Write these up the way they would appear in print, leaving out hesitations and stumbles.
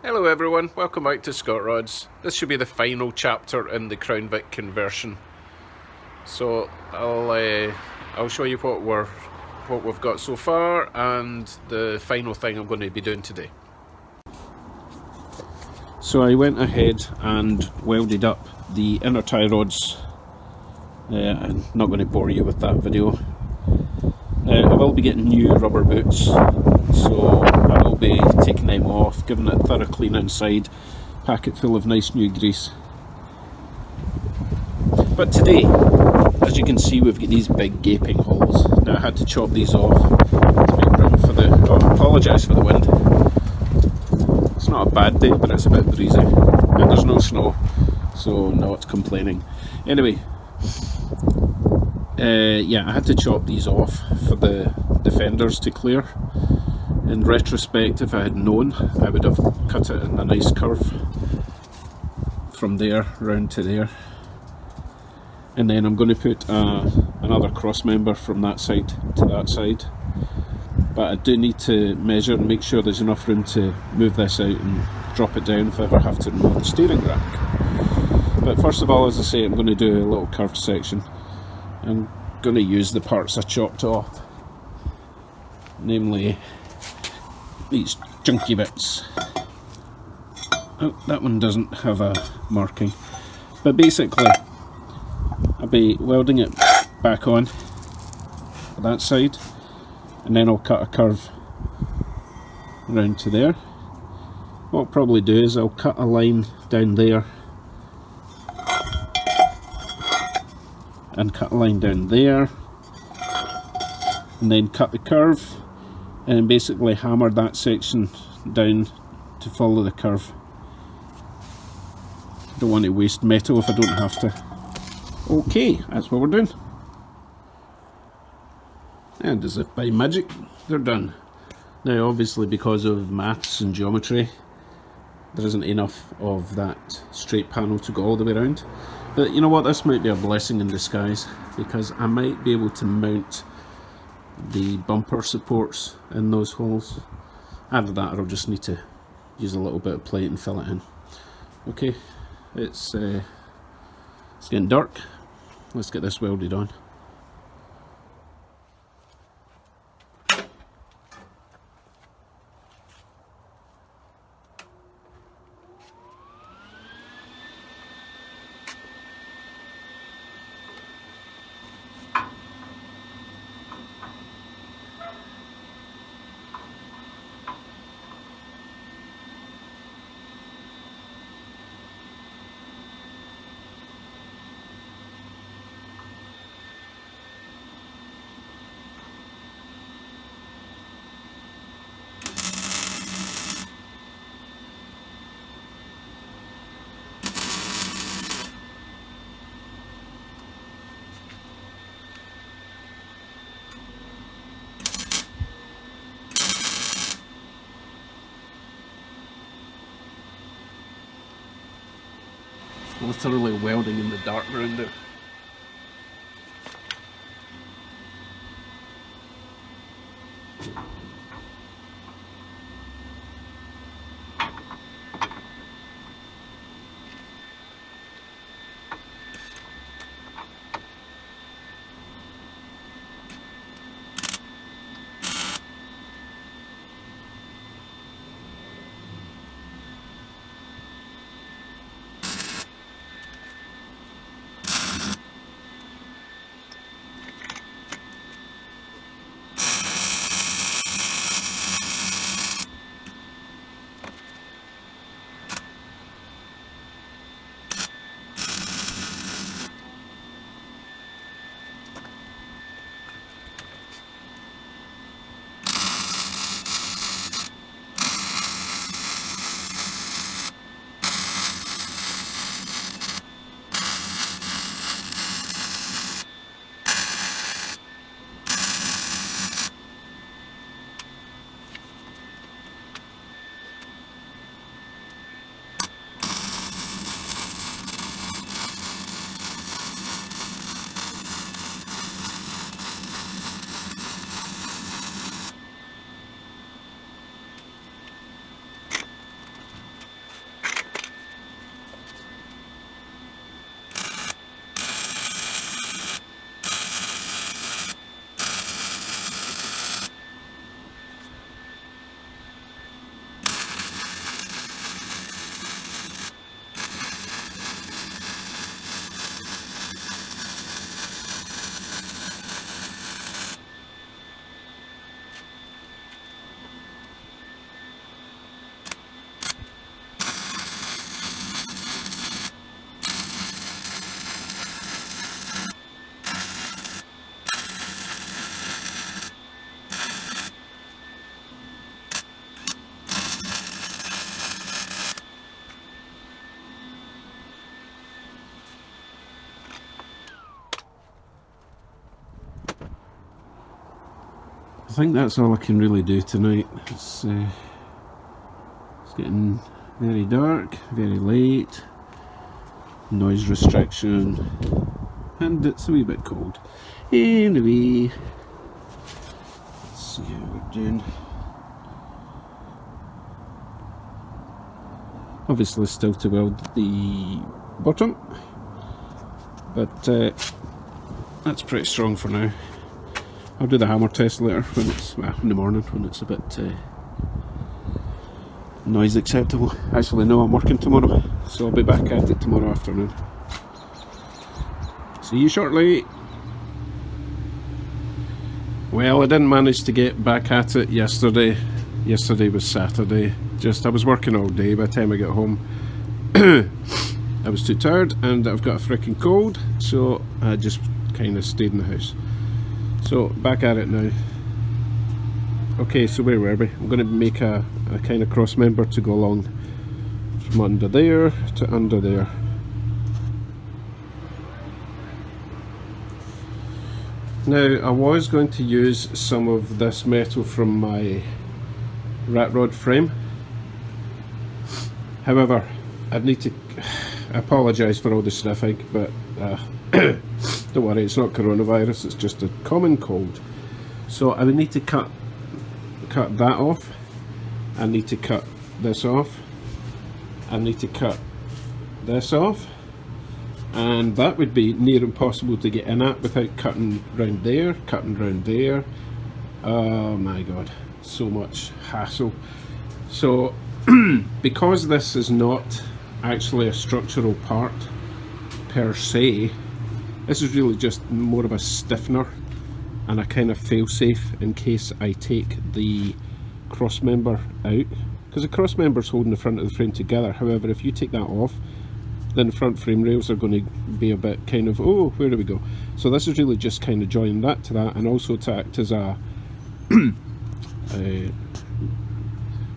Hello everyone, welcome back to Scott Rods. This should be the final chapter in the Crown Vic conversion. So I'll show you what we've got so far and the final thing I'm going to be doing today. So I went ahead and welded up the inner tie rods. I'm not going to bore you with that video. I will be getting new rubber boots, so I will be taking them off, giving it a thorough clean inside, pack it full of nice new grease. But today, as you can see, we've got these big gaping holes. Now I had to chop these off to make room for the... I apologise for the wind. It's not a bad day, but it's a bit breezy. And there's no snow, so no, it's complaining. Anyway, yeah, I had to chop these off for the fenders to clear. In retrospect, if I had known, I would have cut it in a nice curve from there round to there. And then I'm going to put another cross member from that side to that side. But I do need to measure and make sure there's enough room to move this out and drop it down if I ever have to remove the steering rack. But first of all, as I say, I'm going to do a little curved section. I'm going to use the parts I chopped off, namely these chunky bits. Oh, that one doesn't have a marking. But basically, I'll be welding it back on that side, and then I'll cut a curve around to there. What I'll probably do is I'll cut a line down there and cut a line down there, and then cut the curve and basically hammer that section down to follow the curve. Don't want to waste metal if I don't have to. Okay, that's what we're doing. And as if by magic, they're done. Now obviously, because of maths and geometry, there isn't enough of that straight panel to go all the way around. But you know what, this might be a blessing in disguise, because I might be able to mount the bumper supports in those holes. Either that, or I'll just need to use a little bit of plate and fill it in. Okay, it's getting dark. Let's get this welded on. Literally welding in the dark around it. I think that's all I can really do tonight. It's getting very dark, very late, noise restriction, and it's a wee bit cold. Anyway, let's see how we're doing. Obviously still to weld the bottom, but that's pretty strong for now. I'll do the hammer test later when it's, well, in the morning when it's a bit noise acceptable. Actually no, I'm working tomorrow, so I'll be back at it tomorrow afternoon. See you shortly. Well, I didn't manage to get back at it yesterday. Yesterday was Saturday. I was working all day. By the time I got home I was too tired and I've got a freaking cold, so I just kind of stayed in the house. So back at it now. Okay, so where were we? I'm going to make a kind of cross member to go along from under there to under there. Now I was going to use some of this metal from my rat rod frame. However, I'd need to, I apologise for all the sniffing, but don't worry, it's not coronavirus, it's just a common cold. So I would need to cut that off. I need to cut this off. I need to cut this off. And that would be near impossible to get in at without cutting round there, cutting round there. Oh my god, so much hassle. So because this is not actually a structural part per se, this is really just more of a stiffener and a kind of fail-safe in case I take the cross member out, because the cross member is holding the front of the frame together. However, if you take that off, then the front frame rails are going to be a bit kind of, oh, where do we go? So this is really just kind of joining that to that, and also to act as a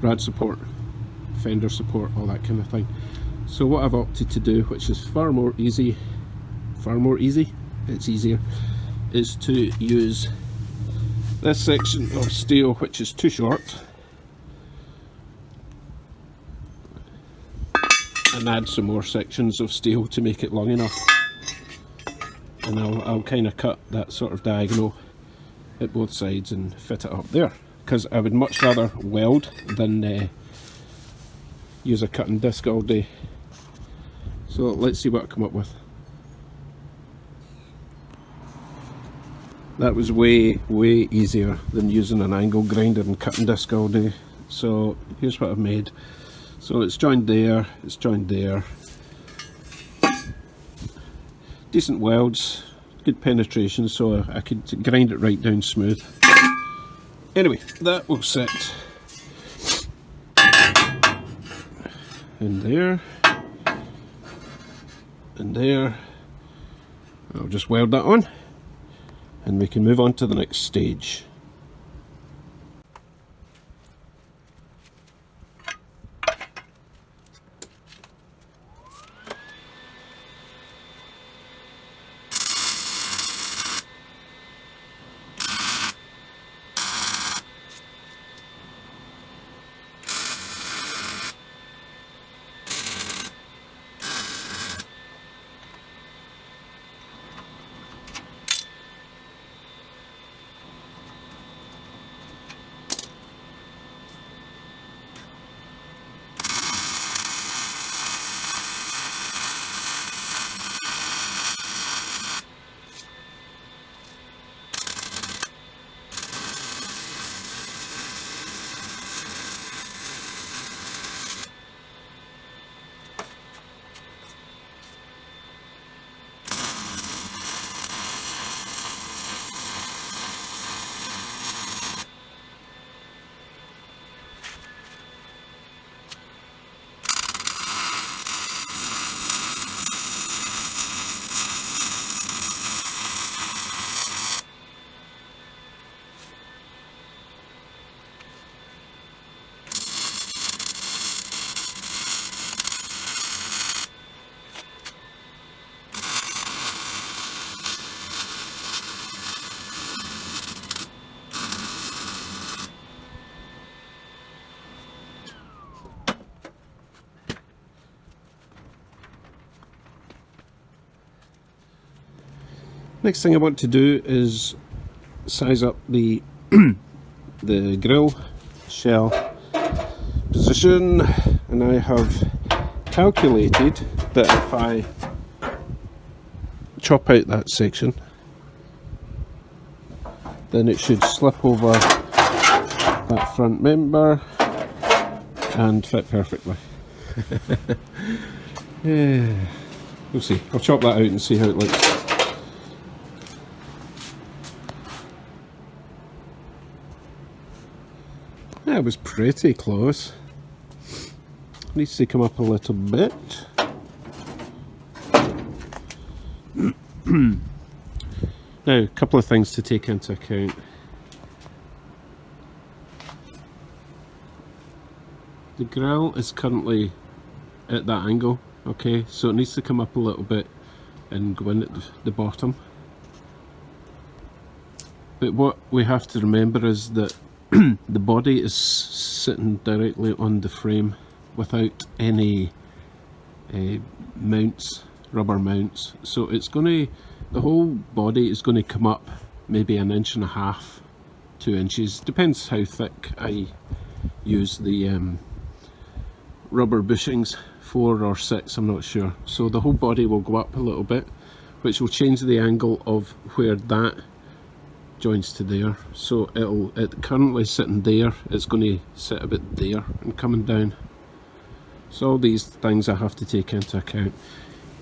rad support, fender support, all that kind of thing. So what I've opted to do, which is far more easy, it's easier, is to use this section of steel, which is too short, and add some more sections of steel to make it long enough. And I'll kind of cut that sort of diagonal at both sides and fit it up there, because I would much rather weld than use a cutting disc all day. So let's see what I come up with. That was way easier than using an angle grinder and cutting disc all day. So here's what I've made. So it's joined there, it's joined there. Decent welds, good penetration, so I could grind it right down smooth. Anyway, that will sit in there and there. I'll just weld that on and we can move on to the next stage. Next thing I want to do is size up the the grill shell position, and I have calculated that if I chop out that section, then it should slip over that front member and fit perfectly. Yeah, we'll see. I'll chop that out and see how it looks. That was pretty close. Needs to come up a little bit. Now, a couple of things to take into account. The grill is currently at that angle, okay, so it needs to come up a little bit and go in at the bottom. But what we have to remember is that the body is sitting directly on the frame without any mounts, rubber mounts, so it's going to, the whole body is going to come up maybe 1.5 inches, 2 inches, depends how thick I use the rubber bushings, 4 or 6, I'm not sure. So the whole body will go up a little bit, which will change the angle of where that joins to there. So it currently sitting there, it's going to sit a bit there and coming down. So all these things I have to take into account.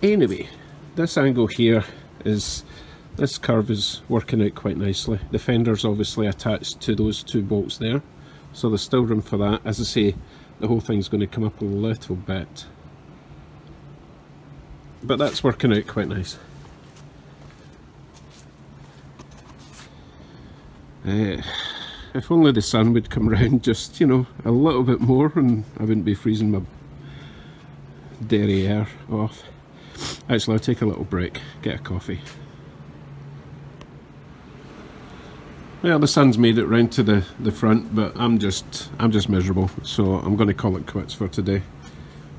Anyway, this angle here is, this curve is working out quite nicely. The fender's obviously attached to those 2 bolts there, so there's still room for that. As I say, the whole thing's going to come up a little bit, but that's working out quite nice. If only the sun would come round just, you know, a little bit more, and I wouldn't be freezing my derriere off. Actually, I'll take a little break, get a coffee. Well, the sun's made it round to the front, but I'm just miserable, so I'm going to call it quits for today.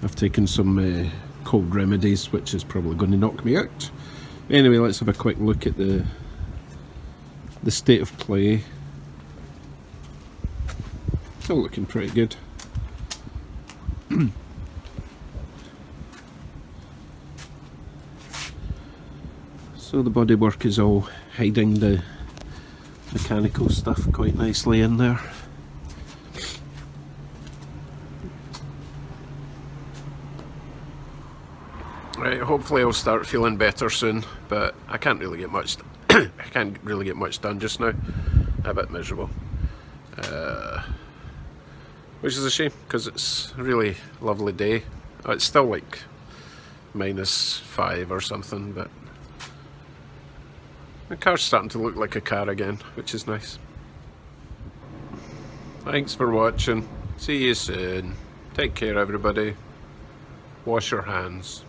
I've taken some cold remedies, which is probably going to knock me out. Anyway, let's have a quick look at the state of play. Still looking pretty good. So the bodywork is all hiding the mechanical stuff quite nicely in there. Right, hopefully I'll start feeling better soon, but I can't really get much I can't really get much done just now. A bit miserable, which is a shame because it's a really lovely day. It's still like -5 or something, but the car's starting to look like a car again, which is nice. Thanks for watching. See you soon. Take care, everybody. Wash your hands.